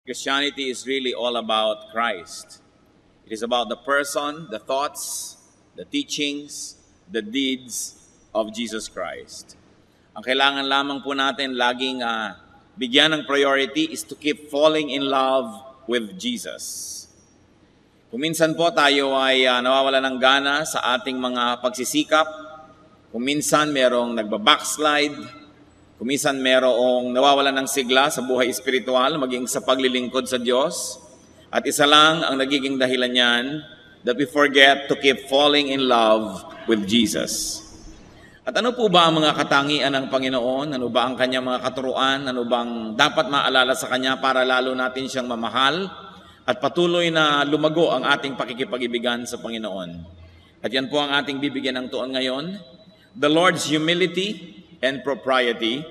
Christianity is really all about Christ. It is about the person, the thoughts, the teachings, the deeds of Jesus Christ. Ang kailangan lamang po natin laging bigyan ng priority is to keep falling in love with Jesus. Kung minsan po tayo ay nawawala ng gana sa ating mga pagsisikap, kung minsan merong nagbabackslide, kung minsan merong nawawalan ng sigla sa buhay espiritual, maging sa paglilingkod sa Diyos, at isa lang ang nagiging dahilan niyan, that we forget to keep falling in love with Jesus. At ano po ba ang mga katangian ng Panginoon? Ano ba ang kanyang mga katuruan? Ano bang dapat maalala sa Kanya para lalo natin siyang mamahal at patuloy na lumago ang ating pakikipag-ibigan sa Panginoon? At yan po ang ating bibigyan ng tuon ngayon, the Lord's humility and propriety.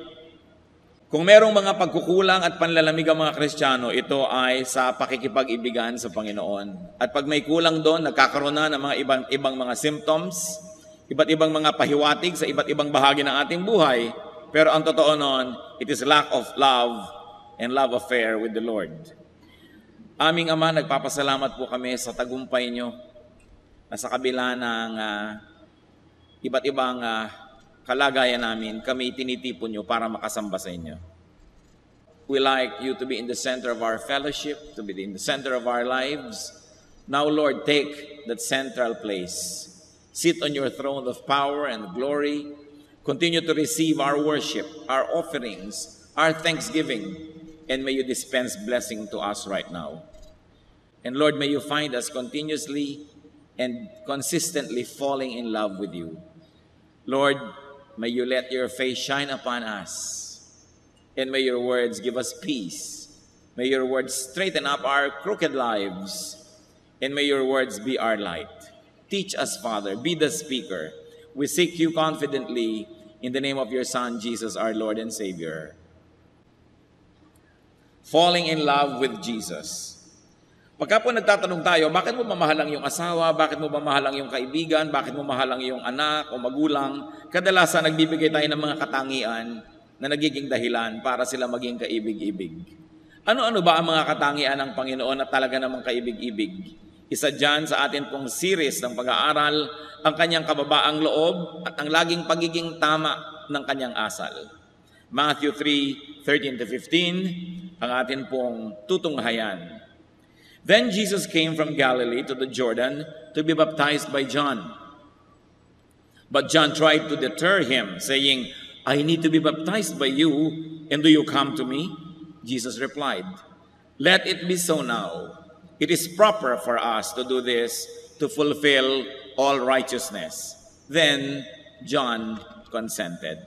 Kung merong mga pagkukulang at panlalamig ang mga Kristiyano, ito ay sa pakikipag-ibigan sa Panginoon. At pag may kulang doon, nagkakaroon na ng mga ibang mga symptoms, iba't ibang mga pahiwatig sa iba't ibang bahagi ng ating buhay. Pero ang totoo noon, it is lack of love and love affair with the Lord. Aming Ama, nagpapasalamat po kami sa tagumpay nyo na sa kabila ng iba't ibang kalagayan namin, kami tinitipon nyo para makasamba sa inyo. We like you to be in the center of our fellowship, to be in the center of our lives. Now, Lord, take that central place. Sit on your throne of power and glory. Continue to receive our worship, our offerings, our thanksgiving, and may you dispense blessing to us right now. And Lord, may you find us continuously and consistently falling in love with you. Lord, may you let your face shine upon us, and may your words give us peace. May your words straighten up our crooked lives, and may your words be our light. Teach us, Father, be the speaker. We seek you confidently in the name of your Son, Jesus, our Lord and Savior. Falling in love with Jesus. Pagka po nagtatanong tayo, bakit mo mamahalang yung asawa? Bakit mo mamahalang yung kaibigan? Bakit mo mahalang yung anak o magulang? Kadalasan nagbibigay tayo ng mga katangian na nagiging dahilan para sila maging kaibig-ibig. Ano-ano ba ang mga katangian ng Panginoon na talaga namang kaibig-ibig? Isa dyan sa atin pong series ng pag-aaral, ang kanyang kababaang loob at ang laging pagiging tama ng kanyang asal. Matthew 3:13-15, ang atin pong tutunghayan. Then Jesus came from Galilee to the Jordan to be baptized by John. But John tried to deter him, saying, I need to be baptized by you, and do you come to me? Jesus replied, Let it be so now. It is proper for us to do this to fulfill all righteousness. Then John consented.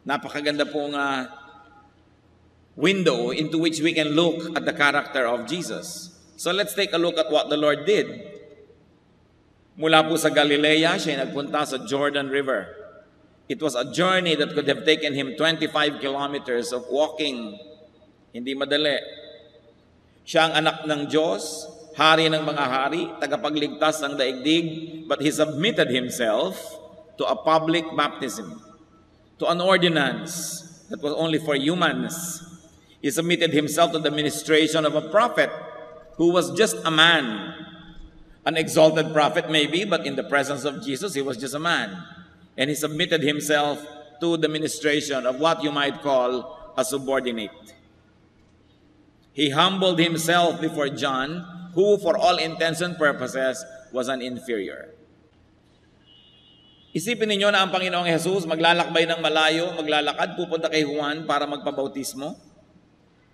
Napakaganda pong window into which we can look at the character of Jesus. So let's take a look at what the Lord did. Mula po sa Galilea, siya nagpunta sa Jordan River. It was a journey that could have taken him 25 kilometers of walking. Hindi madali. Siya ang anak ng Diyos, hari ng mga hari, tagapagligtas ng daigdig, but he submitted himself to a public baptism, to an ordinance that was only for humans. He submitted himself to the ministration of a prophet who was just a man. An exalted prophet maybe, but in the presence of Jesus, he was just a man. And he submitted himself to the ministration of what you might call a subordinate. He humbled himself before John, who for all intents and purposes was an inferior. Isipin ninyo na ang Panginoong Jesus maglalakbay ng malayo, maglalakad, pupunta kay Juan para magpabautismo.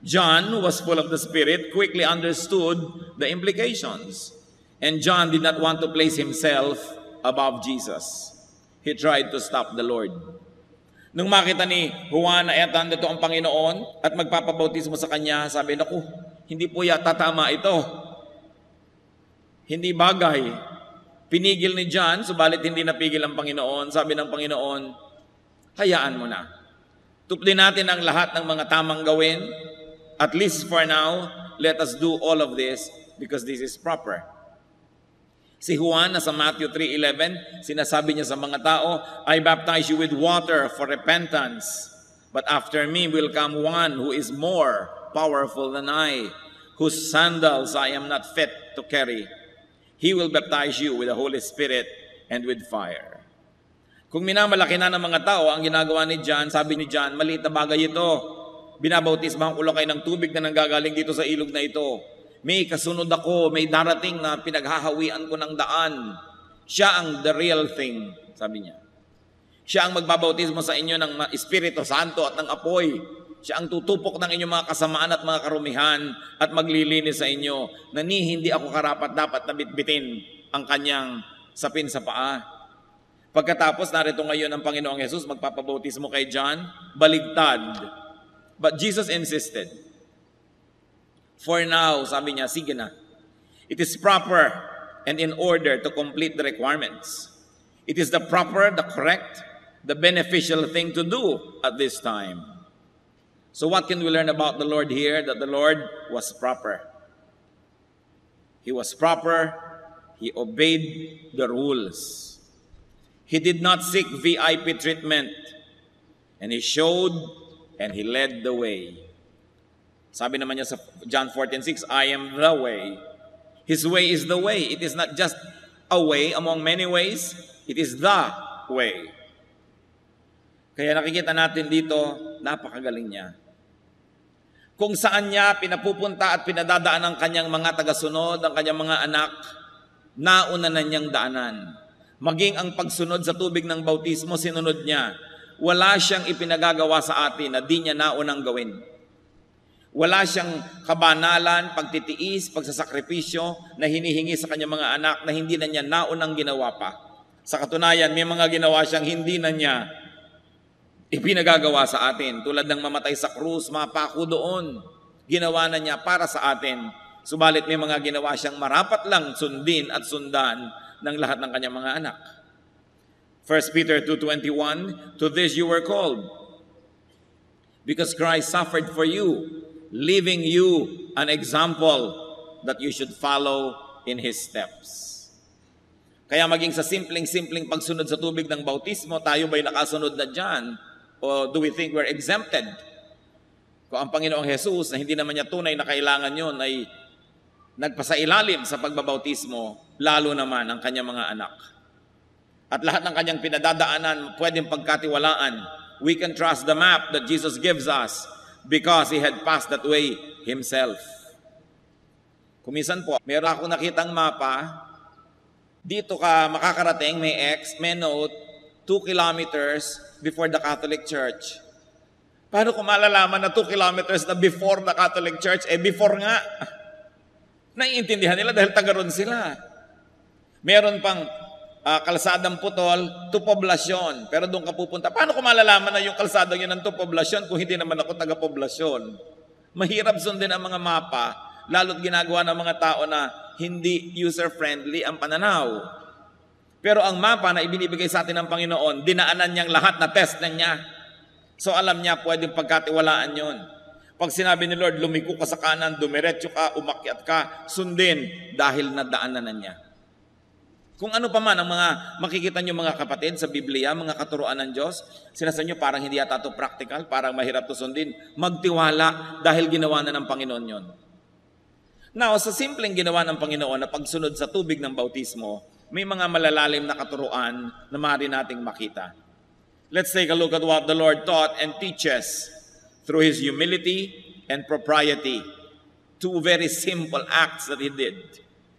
John, who was full of the Spirit, quickly understood the implications. And John did not want to place himself above Jesus. He tried to stop the Lord. Nung makita ni Juan na eto ang Panginoon at magpapabautismo sa kanya, sabi, naku, hindi po yata tama ito. Hindi bagay. Pinigil ni John, subalit hindi napigil ang Panginoon. Sabi ng Panginoon, hayaan mo na. Tuplin natin ang lahat ng mga tamang gawin. At least for now, let us do all of this because this is proper. Si Juan, nasa Matthew 3:11, sinasabi niya sa mga tao, I baptize you with water for repentance, but after me will come one who is more powerful than I, whose sandals I am not fit to carry. He will baptize you with the Holy Spirit and with fire. Kung minamalaki na ng mga tao ang ginagawa ni John, sabi ni John, maliit na bagay ito. Binabautismahan ko lang kayo ng tubig na nanggagaling dito sa ilog na ito. May kasunod ako, may darating na pinaghahawian ko ng daan. Siya ang the real thing, sabi niya. Siya ang magbabautismo sa inyo ng Espiritu Santo at ng apoy. Siya ang tutupok ng inyong mga kasamaan at mga karumihan at maglilinis sa inyo na hindi ako karapat-dapat na bitbitin ang kanyang sapin sa paa. Pagkatapos, narito ngayon ang Panginoong Jesus, magpapabautismo kay John, baligtad. But Jesus insisted. For now, sabi niya, sige na. It is proper and in order to complete the requirements. It is the proper, the correct, the beneficial thing to do at this time. So what can we learn about the Lord here? That the Lord was proper. He was proper. He obeyed the rules. He did not seek VIP treatment. And He showed and He led the way. Sabi naman niya sa John 14:6, I am the way. His way is the way. It is not just a way among many ways. It is the way. Kaya nakikita natin dito, napakagaling niya. Kung saan niya pinapupunta at pinadadaan ang kanyang mga tagasunod, ang kanyang mga anak, nauna na niyang daanan. Maging ang pagsunod sa tubig ng bautismo, sinunod niya. Wala siyang ipinagagawa sa atin na di niya naunang gawin. Wala siyang kabanalan, pagtitiis, pagsasakripisyo na hinihingi sa kanyang mga anak na hindi na niya naunang ginawa pa. Sa katunayan, may mga ginawa siyang hindi na niya ipinagagawa sa atin. Tulad ng mamatay sa krus, mapako doon. Ginawa na niya para sa atin. Subalit may mga ginawa siyang marapat lang sundin at sundan ng lahat ng kanyang mga anak. 1 Peter 2:21, to this you were called, because Christ suffered for you, leaving you an example that you should follow in His steps. Kaya maging sa simpleng-simpleng pagsunod sa tubig ng bautismo, tayo ba'y nakasunod na dyan? O do we think we're exempted? Kung ang Panginoong Jesus, na hindi naman niya tunay na kailangan yun, ay nagpasailalim sa pagbabautismo, lalo naman ang kanyang mga anak. At lahat ng kanyang pinadadaanan, pwedeng pagkatiwalaan. We can trust the map that Jesus gives us because He had passed that way Himself. Kumisan po, meron akong nakitang mapa, dito ka makakarating, may note, 2 kilometers before the Catholic Church. Paano kung malalaman na 2 kilometers na before the Catholic Church? Before nga. Naiintindihan nila dahil taga-ron sila. Meron pang kalsadang putol to poblasyon. Pero doon ka pupunta. Paano kung malalaman na yung kalsadang yun ng to poblasyon kung hindi naman ako taga-poblasyon? Mahirap sundin ang mga mapa, lalo't ginagawa ng mga tao na hindi user-friendly ang pananaw. Pero ang mapa na ibinibigay sa atin ng Panginoon, dinaanan niyang lahat na test na niya. So alam niya, pwedeng pagkatiwalaan yun. Pag sinabi ni Lord, lumiko ka sa kanan, dumiretso ka, umakyat ka, sundin, dahil nadaanan na niya. Kung ano pa man ang mga makikita niyo mga kapatid sa Biblia, mga katuruan ng Diyos, sinasabi niyo parang hindi yata ito practical, parang mahirap ito sundin, magtiwala dahil ginawa na ng Panginoon yon. Now, sa simpleng ginawa ng Panginoon na pagsunod sa tubig ng bautismo, may mga malalalim na katuruan na maaari nating makita. Let's take a look at what the Lord taught and teaches through His humility and propriety. 2 very simple acts that He did.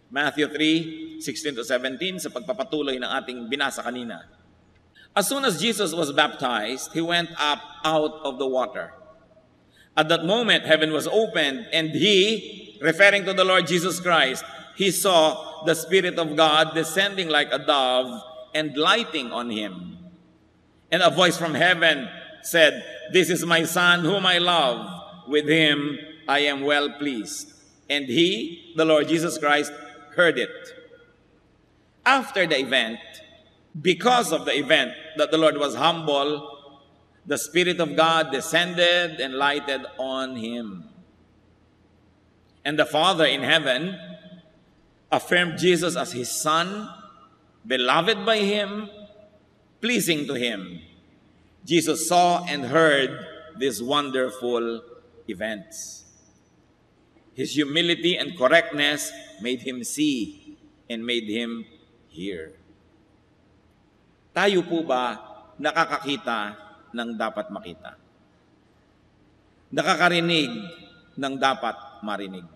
Matthew 3:16-17 sa pagpapatuloy ng ating binasa kanina. As soon as Jesus was baptized, He went up out of the water. At that moment, heaven was opened, and He, referring to the Lord Jesus Christ, He saw the Spirit of God descending like a dove and lighting on Him. And a voice from heaven said, "This is my Son whom I love. With Him I am well pleased." And He, the Lord Jesus Christ, heard it. After the event, because of the event that the Lord was humble, the Spirit of God descended and lighted on Him. And the Father in heaven affirmed Jesus as His Son, beloved by Him, pleasing to Him. Jesus saw and heard these wonderful events. His humility and correctness made him see and made him hear. Tayo po ba nakakakita ng dapat makita? Nakakarinig ng dapat marinig?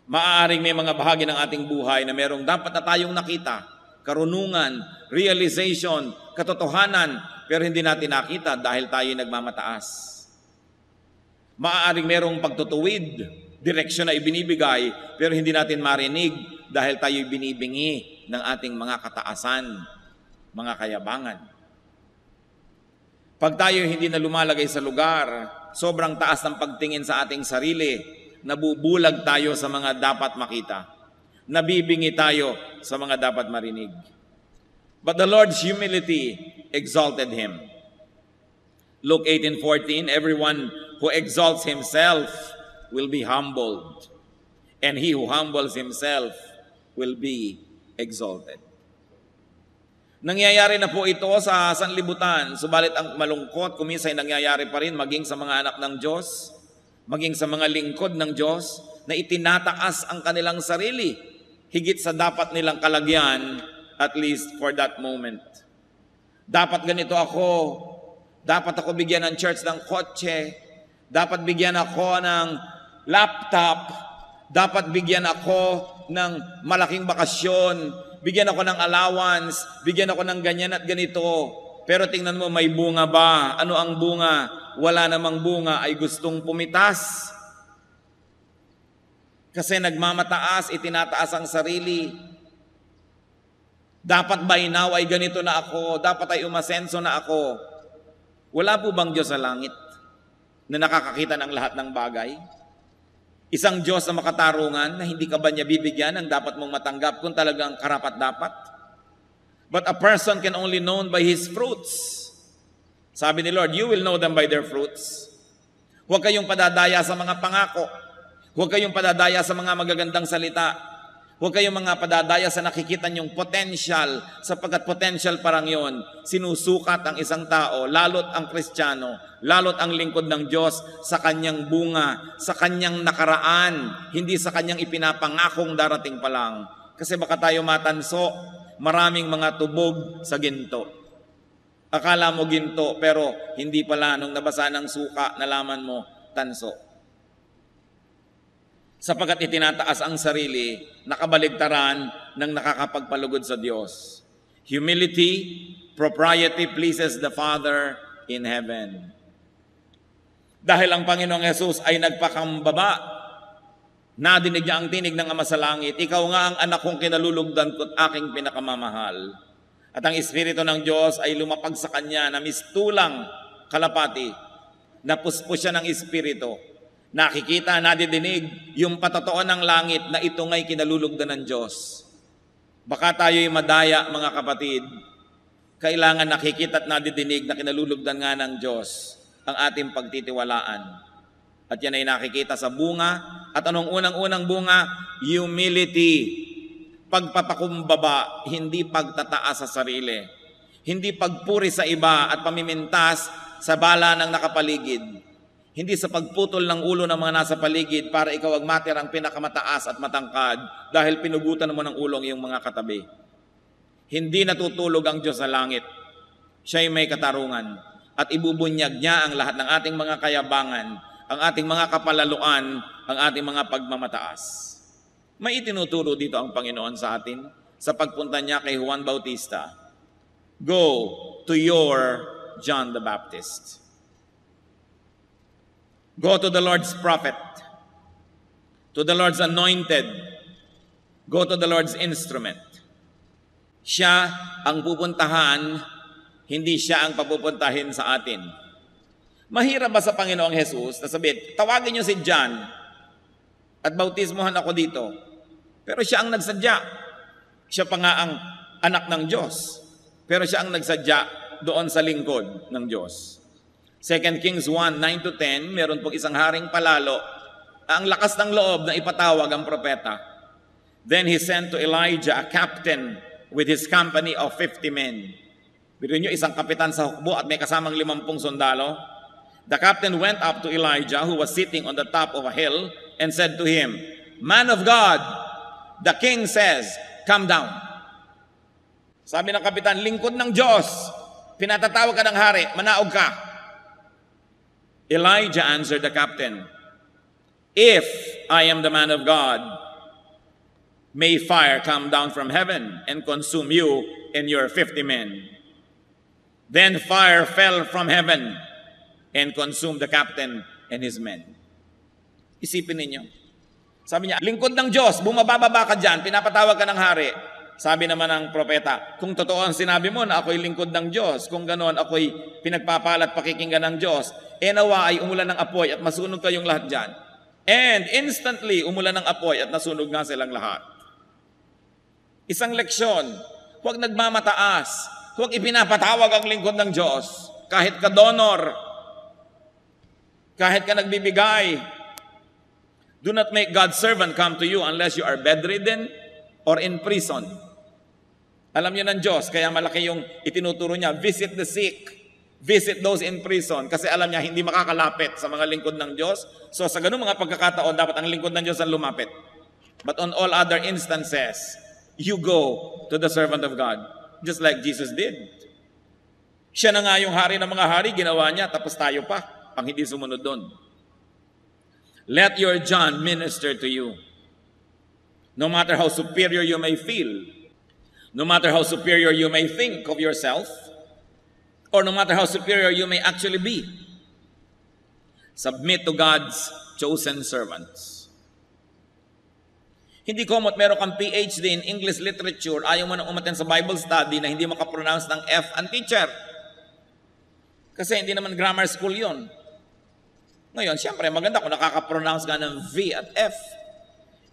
Maaaring may mga bahagi ng ating buhay na merong dapat na tayong nakita, karunungan, realization, katotohanan, pero hindi natin nakita dahil tayo nagmamataas. Maaaring merong pagtutuwid, direksyon na ibinibigay, pero hindi natin marinig dahil tayo binibingi ng ating mga kataasan, mga kayabangan. Pag tayo hindi na lumalagay sa lugar, sobrang taas ng pagtingin sa ating sarili, nabubulag tayo sa mga dapat makita. Nabibingi tayo sa mga dapat marinig. But the Lord's humility exalted him. Luke 18:14, everyone who exalts himself will be humbled, and he who humbles himself will be exalted. Nangyayari na po ito sa sanlibutan, subalit ang malungkot, kuminsan ay nangyayari pa rin maging sa mga anak ng Diyos, maging sa mga lingkod ng Diyos, na itinataas ang kanilang sarili, higit sa dapat nilang kalagyan, at least for that moment. Dapat ganito ako, dapat ako bigyan ng church ng kotse, dapat bigyan ako ng laptop, dapat bigyan ako ng malaking bakasyon, bigyan ako ng allowance, bigyan ako ng ganyan at ganito. Pero tingnan mo, may bunga ba? Ano ang bunga? Wala namang bunga, ay gustong pumitas. Kasi nagmamataas, itinataas ang sarili. Dapat by now ay ganito na ako, dapat ay umasenso na ako. Wala po bang Diyos sa langit na nakakakita ng lahat ng bagay? Isang Diyos na makatarungan na hindi ka ba niya bibigyan ng dapat mong matanggap kung talagang karapat-dapat? But a person can only known by his fruits. Sabi ni Lord, you will know them by their fruits. Huwag kayong padadaya sa mga pangako. Huwag kayong padadaya sa mga magagandang salita. Huwag kayong mga padadaya sa nakikita niyong potential, sapagkat potential parang yon. Sinusukat ang isang tao, lalo't ang Kristiyano, lalo't ang lingkod ng Diyos sa kanyang bunga, sa kanyang nakaraan, hindi sa kanyang ipinapangakong darating pa lang. Kasi baka tayo matanso, maraming mga tubog sa ginto. Akala mo ginto, pero hindi pala. Nung nabasa ng suka, nalaman mo, tanso. Sapagkat itinataas ang sarili, nakabaligtaran ng nakakapagpalugod sa Diyos. Humility, propriety pleases the Father in heaven. Dahil ang Panginoong Yesus ay nagpakambaba, nadinig niya ang tinig ng Ama sa langit, ikaw nga ang anak kong kinalulugdan ko't aking pinakamamahal. At ang Espiritu ng Diyos ay lumapag sa kanya na mistulang kalapati, napuspos siya ng Espiritu. Nakikita, nadidinig yung patotoo ng langit na ito nga'y kinalulugdan ng Diyos. Baka tayo'y madaya, mga kapatid. Kailangan nakikita at nadidinig na kinalulugdan nga ng Diyos ang ating pagtitiwalaan. At yan ay nakikita sa bunga. At anong unang-unang bunga? Humility. Pagpapakumbaba, hindi pagtataas sa sarili. Hindi pagpuri sa iba at pamimintas sa bala ng nakapaligid. Hindi sa pagputol ng ulo ng mga nasa paligid para ikaw ang matirang pinakamataas at matangkad dahil pinugutan mo ng ulo ang iyong mga katabi. Hindi natutulog ang Diyos sa langit. Siya'y may katarungan at ibubunyag niya ang lahat ng ating mga kayabangan, ang ating mga kapalaluan, ang ating mga pagmamataas. May itinuturo dito ang Panginoon sa atin sa pagpunta niya kay Juan Bautista. Go to your John the Baptist. Go to the Lord's prophet, to the Lord's anointed, go to the Lord's instrument. Siya ang pupuntahan, hindi siya ang papupuntahin sa atin. Mahirap ba sa Panginoong Jesus na sabihin, tawagin niyo si John at bautismohan ako dito. Pero siya ang nagsadya. Siya pa nga ang anak ng Diyos. Pero siya ang nagsadya doon sa lingkod ng Diyos. 2 Kings 1, 9-10, meron pong isang haring palalo. Ang lakas ng loob na ipatawag ang propeta. Then he sent to Elijah a captain with his company of 50 men. Biro nyo, isang kapitan sa hukbo at may kasamang 50 sundalo. The captain went up to Elijah who was sitting on the top of a hill and said to him, "Man of God, the king says, come down." Sabi ng kapitan, "Lingkod ng Diyos, pinatatawag ka ng hari, manaog ka." Elijah answered the captain, "If I am the man of God, may fire come down from heaven and consume you and your 50 men." Then fire fell from heaven and consumed the captain and his men. Isipin ninyo. Sabi niya, lingkod ng Diyos, bumababa ka dyan, pinapatawag ka ng hari. Sabi naman ng propeta, kung totoo ang sinabi mo na ako'y lingkod ng Diyos, kung ganoon ako'y pinagpapalat pakikinggan ng Diyos, nawa ay umulan ng apoy at masunog kayong lahat dyan. And instantly, umulan ng apoy at nasunog nga silang lahat. Isang leksyon, huwag nagmamataas, huwag ipinapatawag ang lingkod ng Diyos, kahit ka donor, kahit ka nagbibigay. Do not make God's servant come to you unless you are bedridden or in prison. Alam niyo ng Diyos, kaya malaki yung itinuturo niya, visit the sick, visit those in prison, kasi alam niya hindi makakalapit sa mga lingkod ng Diyos. So sa ganung mga pagkakataon, dapat ang lingkod ng Diyos ang lumapit. But on all other instances, you go to the servant of God, just like Jesus did. Siya na nga yung hari ng mga hari, ginawa niya, tapos tayo pa, ang hindi sumunod doon. Let your John minister to you. No matter how superior you may feel, no matter how superior you may think of yourself, or no matter how superior you may actually be, submit to God's chosen servants. Hindi komot meron kang PhD in English literature, ayaw mo na umattend sa Bible study na hindi makapronounce ng F ang teacher. Kasi hindi naman grammar school yon. Ngayon, siyempre, maganda kung nakaka-pronounce ka ng V at F.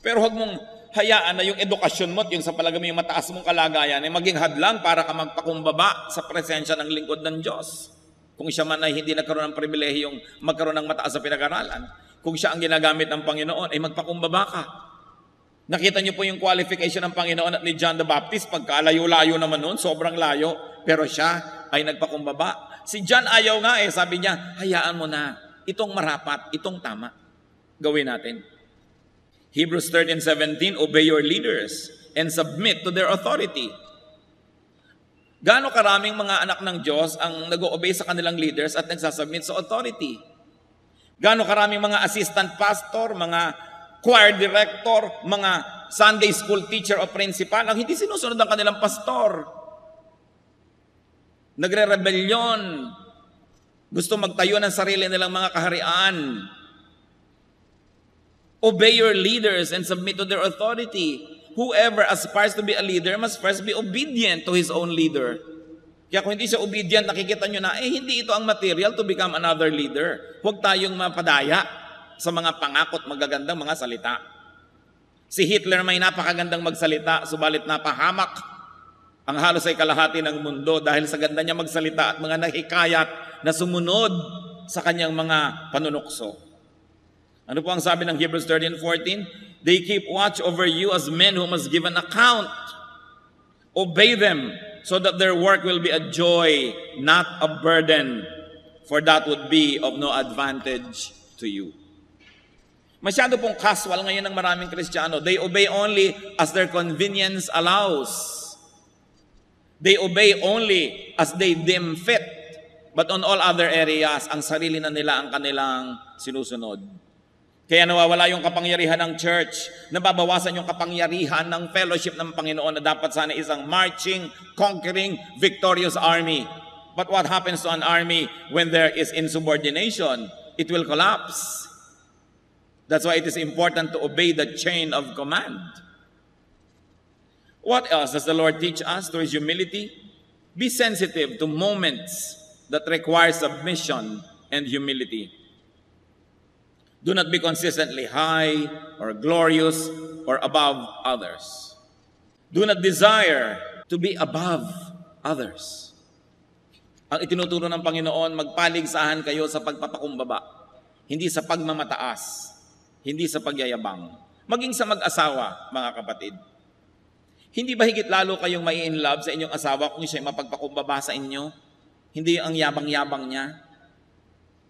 Pero huwag mong hayaan na yung edukasyon mo at yung sa palagay mo yung mataas mong kalagayan ay maging hadlang para ka magpakumbaba sa presensya ng lingkod ng Diyos. Kung siya man ay hindi nagkaroon ng pribilehiyong magkaroon ng mataas sa pinag-aralan, kung siya ang ginagamit ng Panginoon, ay magpakumbaba ka. Nakita niyo po yung qualification ng Panginoon at ni John the Baptist, pagkalayo-layo naman noon, sobrang layo, pero siya ay nagpakumbaba. Si John ayaw nga sabi niya, hayaan mo na, itong marapat, itong tama, gawin natin. Hebrews 13:17, obey your leaders and submit to their authority. Gaano karaming mga anak ng Diyos ang nag-o-obey sa kanilang leaders at nagsasubmit sa authority? Gaano karaming mga assistant pastor, mga choir director, mga Sunday school teacher o principal ang hindi sinusunod ang kanilang pastor? Nagre-rebelyon, gusto magtayo ng sarili nilang mga kaharian. Obey your leaders and submit to their authority. Whoever aspires to be a leader must first be obedient to his own leader. Kaya kung hindi siya obedient, nakikita nyo na, hindi ito ang material to become another leader. Huwag tayong mapadaya sa mga pangakot magagandang mga salita. Si Hitler may napakagandang magsalita, subalit napahamak ang halos ay kalahati ng mundo dahil sa ganda niya magsalita at mga nahikayat na sumunod sa kanyang mga panunukso. Ano po ang sabi ng Hebrews 13:14? They keep watch over you as men who must give an account. Obey them so that their work will be a joy, not a burden, for that would be of no advantage to you. Masyado pong casual ngayon ng maraming Kristiyano. They obey only as their convenience allows. They obey only as they deem fit. But on all other areas, ang sarili na nila ang kanilang sinusunod. Kaya nawawala yung kapangyarihan ng church, nababawasan yung kapangyarihan ng fellowship ng Panginoon na dapat sana isang marching, conquering, victorious army. But what happens to an army when there is insubordination? It will collapse. That's why it is important to obey the chain of command. What else does the Lord teach us through His humility? Be sensitive to moments that require submission and humility. Do not be consistently high or glorious or above others. Do not desire to be above others. Ang itinuturo ng Panginoon, magpaligsahan kayo sa pagpapakumbaba, hindi sa pagmamataas, hindi sa pagyayabang. Maging sa mag-asawa, mga kapatid. Hindi ba higit lalo kayong mai-inlove sa inyong asawa kung siya'y mapagpakumbaba sa inyo? Hindi ang yabang-yabang niya.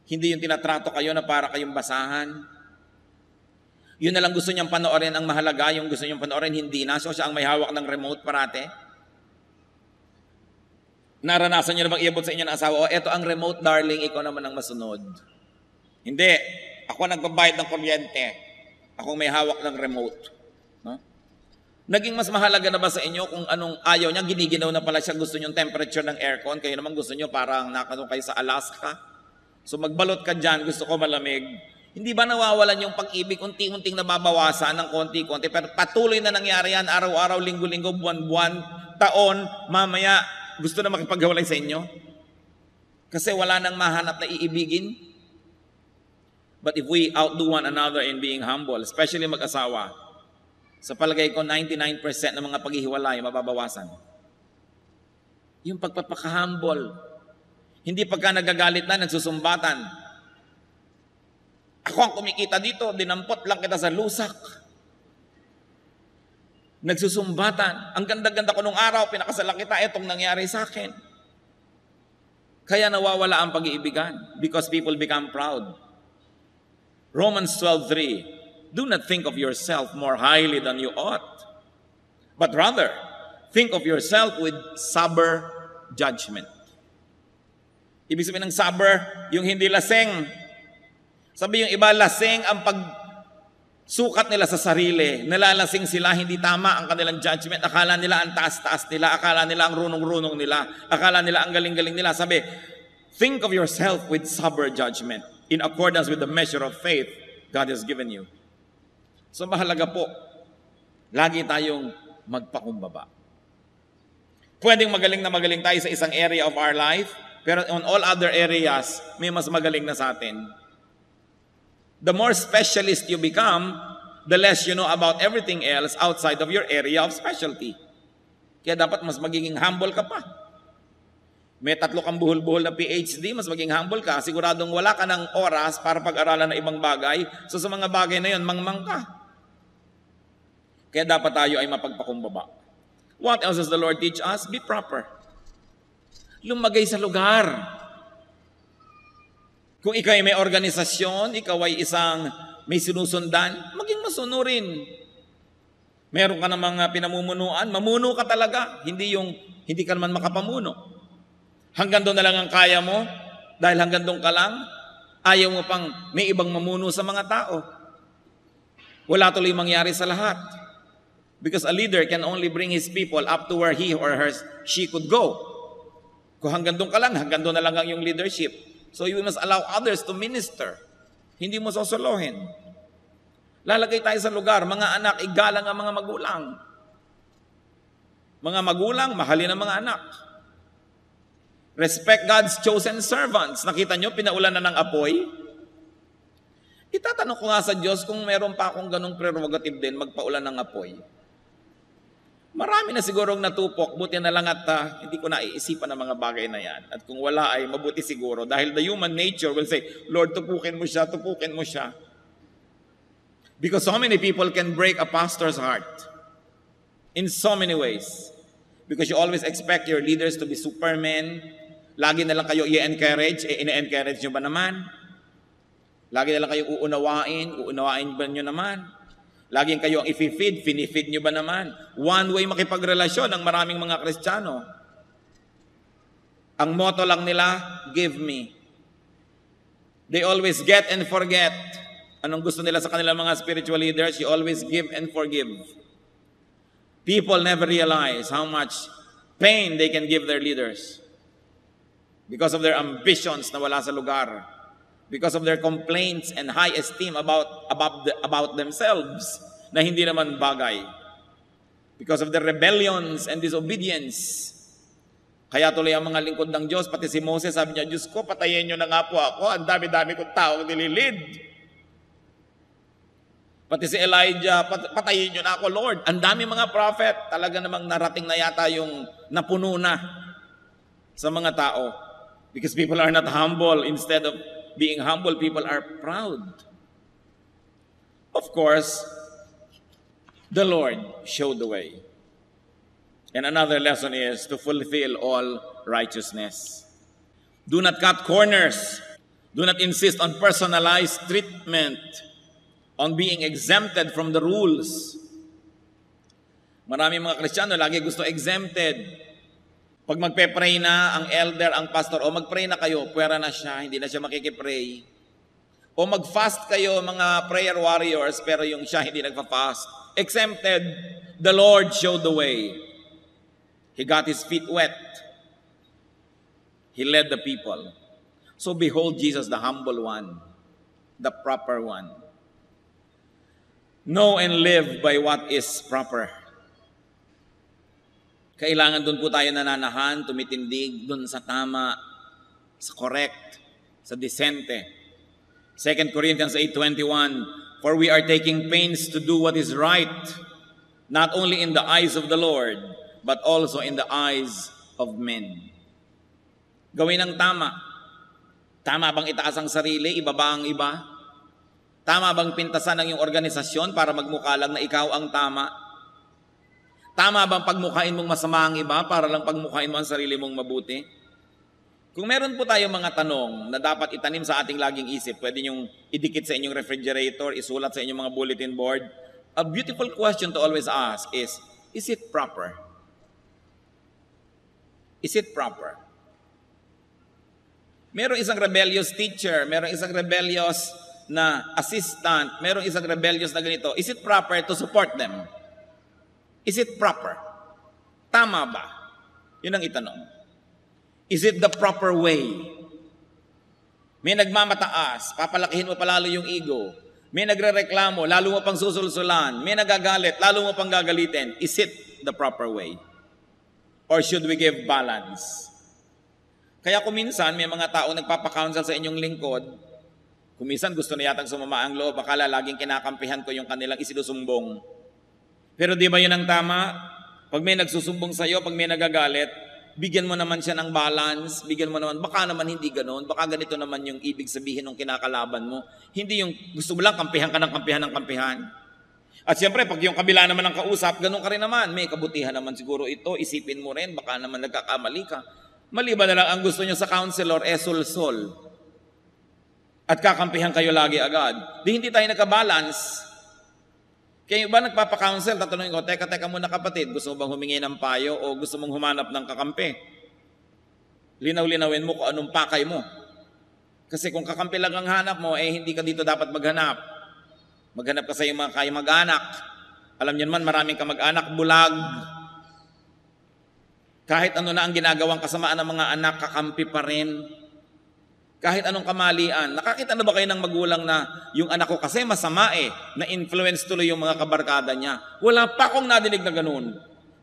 Hindi yung tinatrato kayo na para kayong basahan. Yun na lang gusto niyang panoorin ang mahalaga, yung gusto niyang panoorin hindi na. So siya ang may hawak ng remote parate. Naranasan niyo na bang iabot sa inyo ng asawa, eto ang remote darling, ikaw naman ang masunod. Hindi. Ako nagbabayad ng kuryente. Ako may hawak ng remote. No? Naging mas mahalaga na ba sa inyo kung anong ayaw niya, giniginaw na pala siya, gusto niyong temperature ng aircon, kayo naman gusto niyo parang nakano kayo sa Alaska. So magbalot ka dyan, gusto ko malamig. Hindi ba nawawalan yung pag-ibig, unti-unting nababawasan ng konti-konti, pero patuloy na nangyari yan, araw-araw, linggo-linggo, buwan-buwan, taon, mamaya, gusto na makipaghiwalay sa inyo? Kasi wala nang mahanap na iibigin. But if we outdo one another in being humble, especially mag-asawa, sa palagay ko, 99% ng mga paghihiwalay mababawasan. Yung pagpapaka-humble. Hindi pagka nagagalit na, nagsusumbatan. Ako ang kumikita dito, dinampot lang kita sa lusak. Nagsusumbatan. Ang ganda-ganda ko nung araw, pinakasalan kita, itong nangyari sa akin. Kaya nawawala ang pag-iibigan because people become proud. Romans 12:3, do not think of yourself more highly than you ought, but rather, think of yourself with sober judgment. Ibig sabihin ng sober, yung hindi laseng. Sabi yung iba, laseng ang pagsukat nila sa sarili. Nalalasing sila, hindi tama ang kanilang judgment. Akala nila ang taas-taas nila. Akala nila ang runong-runong nila. Akala nila ang galing-galing nila. Sabi, think of yourself with sober judgment in accordance with the measure of faith God has given you. So mahalaga po, lagi tayong magpakumbaba. Pwedeng magaling na magaling tayo sa isang area of our life, pero on all other areas, may mas magaling na sa atin. The more specialist you become, the less you know about everything else outside of your area of specialty. Kaya dapat mas magiging humble ka pa. May 3 kang buhol-buhol na PhD, mas maging humble ka. Siguradong wala ka ng oras para pag-aralan ng ibang bagay. So sa mga bagay na yun, mangmang ka. Kaya dapat tayo ay mapagpakumbaba. What else does the Lord teach us? Be proper. Lumagay sa lugar. Kung ikaw ay may organisasyon, ikaw ay isang may sinusundan, maging masunurin. Meron ka ng mga pinamumunuan, mamuno ka talaga. Hindi ka naman makapamuno. Hanggang doon na lang ang kaya mo, dahil hanggang doon ka lang, ayaw mo pang may ibang mamuno sa mga tao. Wala tuloy mangyari sa lahat. Because a leader can only bring his people up to where he or she could go. Kung hanggang doon ka lang, hanggang doon na lang ang yung leadership. So you must allow others to minister. Hindi mo sosolohin. Lalagay tayo sa lugar, mga anak, igalang ang mga magulang. Mga magulang, mahalin ang mga anak. Respect God's chosen servants. Nakita nyo, pinaulan na ng apoy. Itatanong ko nga sa Diyos kung meron pa akong ganong prerogative din, magpaulan ng apoy. Marami na sigurong natupok, buti na lang at hindi ko naiisipan ang mga bagay na yan. At kung wala ay mabuti siguro. Dahil the human nature will say, Lord, tupukin mo siya, tupukin mo siya. Because so many people can break a pastor's heart. In so many ways. Because you always expect your leaders to be supermen. Lagi na lang kayo i-encourage. Ina-encourage nyo ba naman? Lagi na lang kayo uunawain ba nyo naman? Laging kayo ang i-feed, finifeed nyo ba naman? One way makipagrelasyon ang maraming mga Kristiyano. Ang motto lang nila, give me. They always get and forget. Anong gusto nila sa kanilang mga spiritual leaders? You always give and forgive. People never realize how much pain they can give their leaders because of their ambitions na wala sa lugar. Because of their complaints and high esteem about themselves na hindi naman bagay. Because of their rebellions and disobedience. Kaya tuloy ang mga lingkod ng Diyos, pati si Moses, sabi niya, Diyos ko, patayin niyo na nga po ako, ang dami-dami kong taong nililid. Pati si Elijah, patayin niyo na ako, Lord. Ang dami mga prophet, talaga namang narating na yata yung napuno na sa mga tao. Because people are not humble. Instead of being humble, people are proud. Of course, the Lord showed the way. And another lesson is to fulfill all righteousness. Do not cut corners. Do not insist on personalized treatment. on being exempted from the rules. Maraming mga Kristiyano lagi gusto exempted. Pag magpe-pray na ang elder, ang pastor, o mag-pray na kayo, puwera na siya, hindi na siya makikipray. O mag-fast kayo, mga prayer warriors, pero yung siya hindi nagpa-fast. Exempted, the Lord showed the way. He got his feet wet. He led the people. So behold Jesus, the humble one, the proper one. Know and live by what is proper. Kailangan doon po tayo nananahan, tumitindig doon sa tama, sa correct, sa decente. 2 Corinthians 8:21, for we are taking pains to do what is right, not only in the eyes of the Lord, but also in the eyes of men. Gawin ang tama. Tama bang itaas ang sarili, ibaba ang iba? Tama bang pintasan ang iyong organisasyon para magmukha lang na ikaw ang tama? Tama bang pagmukhain mong masama ang iba para lang pagmukhain mo ang sarili mong mabuti? Kung meron po tayong mga tanong na dapat itanim sa ating laging isip, pwede niyong idikit sa inyong refrigerator, isulat sa inyong mga bulletin board. A beautiful question to always ask is it proper? Is it proper? Merong isang rebellious teacher, merong isang rebellious na assistant, merong isang rebellious na ganito. Is it proper to support them? Is it proper? Tama ba? Yun ang itanong. Is it the proper way? May nagmamataas, papalakihin mo palalo yung ego. May nagrereklamo, lalo mo pang susulsulan. May nagagalit, lalo mo pang gagalitin. Is it the proper way? Or should we give balance? Kaya kung minsan may mga tao nagpapakounsel sa inyong lingkod, kung minsan gusto na yatang sumama ang loob, akala laging kinakampihan ko yung kanilang isinusumbong. Pero di ba yun ang tama? Pag may nagsusumbong sa'yo, pag may nagagalit, bigyan mo naman siya ng balance, bigyan mo naman, baka naman hindi ganon, baka ganito naman yung ibig sabihin ng kinakalaban mo. Hindi yung gusto mo lang kampihan ka ng kampihan ng kampihan. At siyempre, pag yung kabila naman ng kausap, ganon ka rin naman. May kabutihan naman siguro ito, isipin mo rin, baka naman nagkakamali ka. Maliban na lang ang gusto niya sa counselor, sul-sol. At kakampihan kayo lagi agad. Di hindi tayo nagka-balance. Kaya ba nagpapa-counsel, tatanungin ko, teka muna kapatid, gusto mo bang humingi ng payo o gusto mong humanap ng kakampi? Linaw-linawin mo kung anong pakay mo. Kasi kung kakampi lang ang hanap mo, hindi ka dito dapat maghanap. Maghanap ka sa iyong mga kayong mag-anak. Alam niyo naman, maraming ka mag-anak, bulag. Kahit ano na ang ginagawang kasamaan ng mga anak, kakampi pa rin. Kahit anong kamalian. Nakakita na ba kayo ng magulang na yung anak ko kasi masama na-influence tuloy yung mga kabarkada niya? Wala pa akong nadinig na ganun.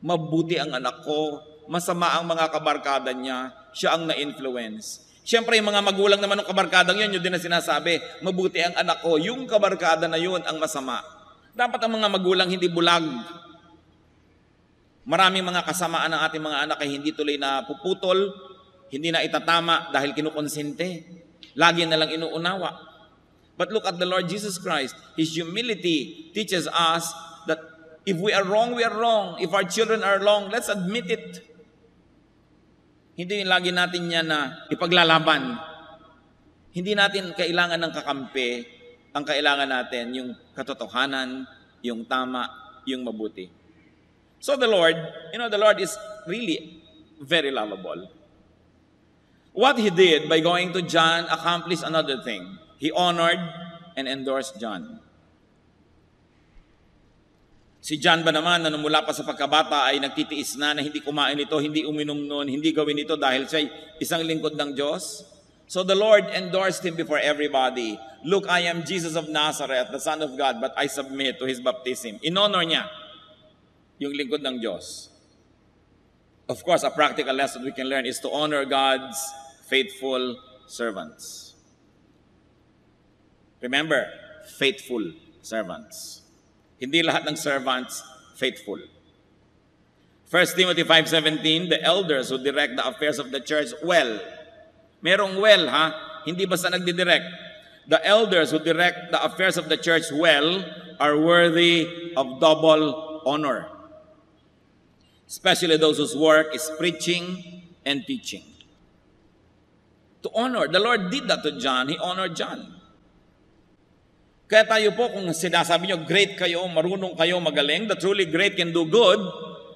Mabuti ang anak ko, masama ang mga kabarkada niya, siya ang na-influence. Siyempre yung mga magulang naman ng kabarkadang yun din na sinasabi, mabuti ang anak ko, yung kabarkada na yun ang masama. Dapat ang mga magulang hindi bulag. Maraming mga kasamaan ng ating mga anak ay hindi tuloy na puputol, hindi na itatama dahil kinukonsente. Lagi na lang inuunawa. But look at the Lord Jesus Christ. His humility teaches us that if we are wrong, we are wrong. If our children are wrong, let's admit it. Hindi lagi natin yan na ipaglalaban. Hindi natin kailangan ng kakampi. Ang kailangan natin yung katotohanan, yung tama, yung mabuti. So the Lord, the Lord is really very lovable. What He did by going to John accomplished another thing. He honored and endorsed John. Si John ba naman na mula pa sa pagkabata ay nagtitiis na hindi kumain ito, hindi uminom noon, hindi gawin ito dahil siya isang lingkod ng Diyos? So the Lord endorsed him before everybody. Look, I am Jesus of Nazareth, the Son of God, but I submit to His baptism. In-honor niya yung lingkod ng Diyos. Of course, a practical lesson we can learn is to honor God's faithful servants. Remember, faithful servants. Hindi lahat ng servants faithful. 1 Timothy 5:17, the elders who direct the affairs of the church well. Merong well, Hindi basta nagdidirect. The elders who direct the affairs of the church well are worthy of double honor. Especially those whose work is preaching and teaching. To honor. The Lord did that to John. He honored John. Kaya tayo po, kung sinasabi nyo, great kayo, marunong kayo, magaling, the truly great can do good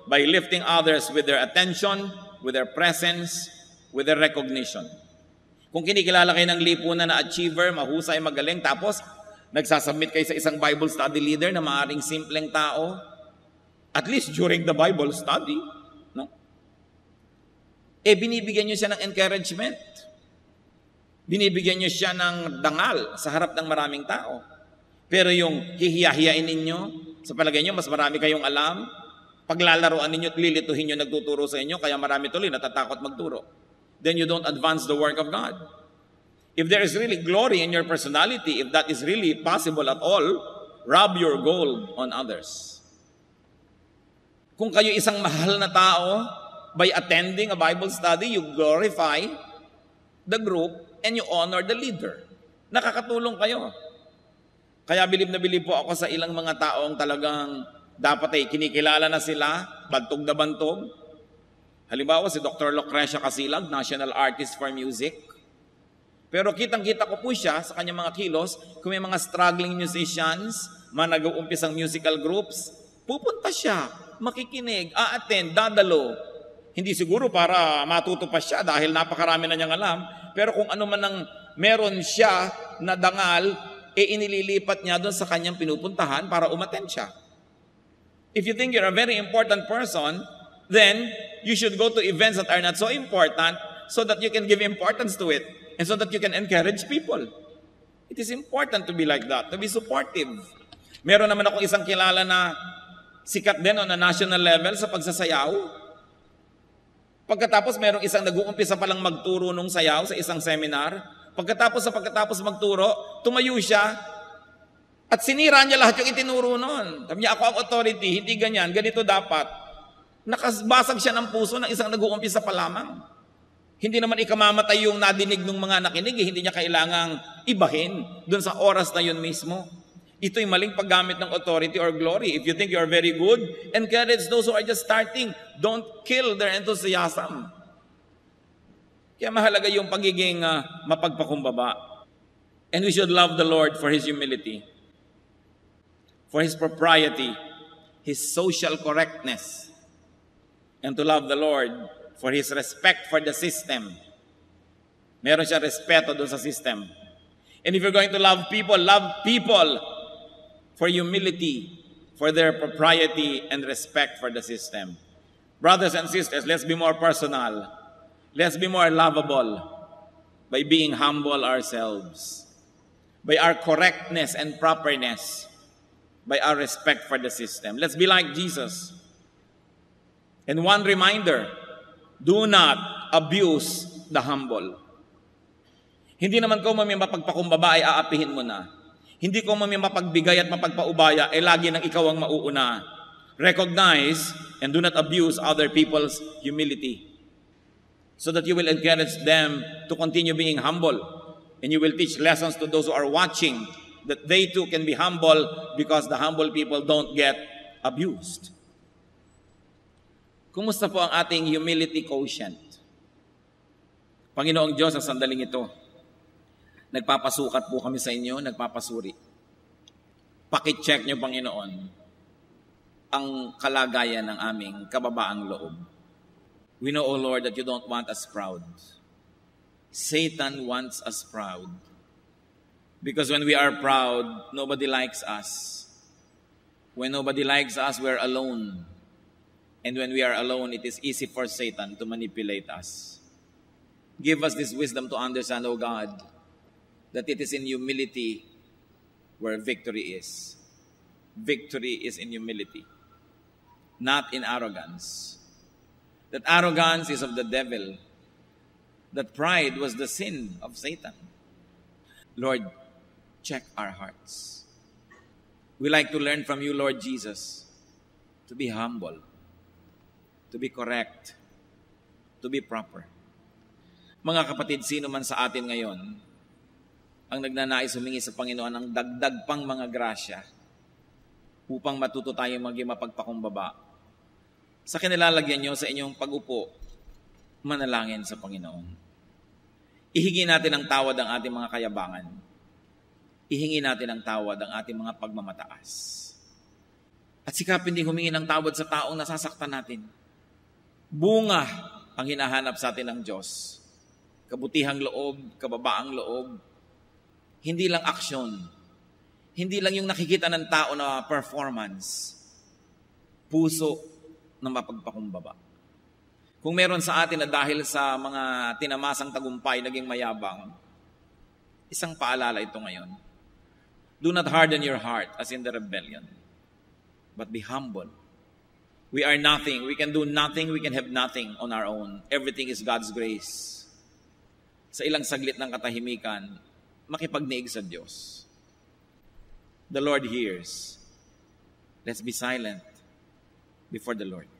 by lifting others with their attention, with their presence, with their recognition. Kung kinikilala kayo ng lipunan na achiever, mahusay, magaling, tapos nagsasubmit kayo sa isang Bible study leader na maaaring simpleng tao, at least during the Bible study, no? Binibigyan nyo siya ng encouragement. Binibigyan nyo siya ng dangal sa harap ng maraming tao. Pero yung hihiya-hiyain ninyo, sa palagay nyo, mas marami kayong alam, paglalaroan ninyo at lilituhin nyo nagtuturo sa inyo, kaya marami tuloy natatakot magturo. Then you don't advance the work of God. If there is really glory in your personality, if that is really possible at all, rub your gold on others. Kung kayo isang mahal na tao, by attending a Bible study, you glorify the group and you honor the leader. Nakakatulong kayo. Kaya bilib na bilib po ako sa ilang mga taong talagang dapat ay kinikilala na sila, bantog na bantog. Halimbawa si Dr. Lucrecia Casilag, National Artist for Music. Pero kitang-kita ko po siya sa kanyang mga kilos, kung may mga struggling musicians, mga nag-uumpisang musical groups, pupunta siya, makikinig, a-attend, dadalo. Hindi siguro para matuto pa siya dahil napakarami na niyang alam, pero kung ano man ang meron siya na dangal, inililipat niya doon sa kanyang pinupuntahan para umattend siya. If you think you're a very important person, then you should go to events that are not so important so that you can give importance to it and so that you can encourage people. It is important to be like that, to be supportive. Meron naman akong isang kilala na sikat din on a national level sa pagsasayaw. Pagkatapos merong isang nag-uumpisa palang magturo nung sayaw sa isang seminar. Pagkatapos magturo, tumayo siya at sinira niya lahat yung itinuro noon. Sabi niya, ako ang authority, hindi ganyan, ganito dapat. Nakasbasag siya ng puso ng isang nag-uumpisa pa lamang. Hindi naman ikamamatay yung nadinig ng mga nakinig, hindi niya kailangang ibahin doon sa oras na yun mismo. Ito'y maling paggamit ng authority or glory. If you think you are very good, encourage those who are just starting. Don't kill their enthusiasm. Kaya mahalaga yung pagiging mapagpakumbaba. And we should love the Lord for His humility, for His propriety, His social correctness, and to love the Lord for His respect for the system. Meron siya respeto doon sa system. And if you're going to love people for humility, for their propriety and respect for the system. Brothers and sisters, let's be more personal. Let's be more lovable by being humble ourselves, by our correctness and properness, by our respect for the system. Let's be like Jesus. And one reminder, do not abuse the humble. Hindi naman kung may mapagpakumbaba ay aapihin mo na. Hindi kung may mapagbigay at mapagpaubaya ay lagi nang ikaw ang mauuna. Recognize and do not abuse other people's humility, so that you will encourage them to continue being humble. And you will teach lessons to those who are watching, that they too can be humble because the humble people don't get abused. Kumusta po ang ating humility quotient? Panginoong Diyos, sa sandaling ito, nagpapasukat po kami sa inyo, nagpapasuri. Pakicheck niyo, Panginoon, ang kalagayan ng aming kababaang loob. We know, O Lord, that you don't want us proud. Satan wants us proud. Because when we are proud, nobody likes us. When nobody likes us, we're alone. And when we are alone, it is easy for Satan to manipulate us. Give us this wisdom to understand, O God, that it is in humility where victory is. Victory is in humility, not in arrogance. That arrogance is of the devil. That pride was the sin of Satan. Lord, check our hearts. We like to learn from you, Lord Jesus, to be humble, to be correct, to be proper. Mga kapatid, sino man sa atin ngayon ang nagnanais humingi sa Panginoon ng dagdag pang mga grasya upang matuto tayong maging mapagpakumbaba, sa kinilalagyan nyo sa inyong pag-upo, manalangin sa Panginoon. Ihigin natin ang tawad ang ating mga kayabangan. ihingi natin ang tawad ang ating mga pagmamataas. At sikapin din humingi ng tawad sa taong nasasaktan natin. Bunga ang hinahanap sa atin ng Diyos. Kabutihang loob, kababaang loob. Hindi lang aksyon. Hindi lang yung nakikita ng tao na performance. Puso na mapagpakumbaba. Kung meron sa atin na dahil sa mga tinamasang tagumpay naging mayabang, isang paalala ito ngayon. Do not harden your heart as in the rebellion, but be humble. We are nothing. We can do nothing. We can have nothing on our own. Everything is God's grace. Sa ilang saglit ng katahimikan, makipagniig sa Diyos. The Lord hears. Let's be silent before the Lord.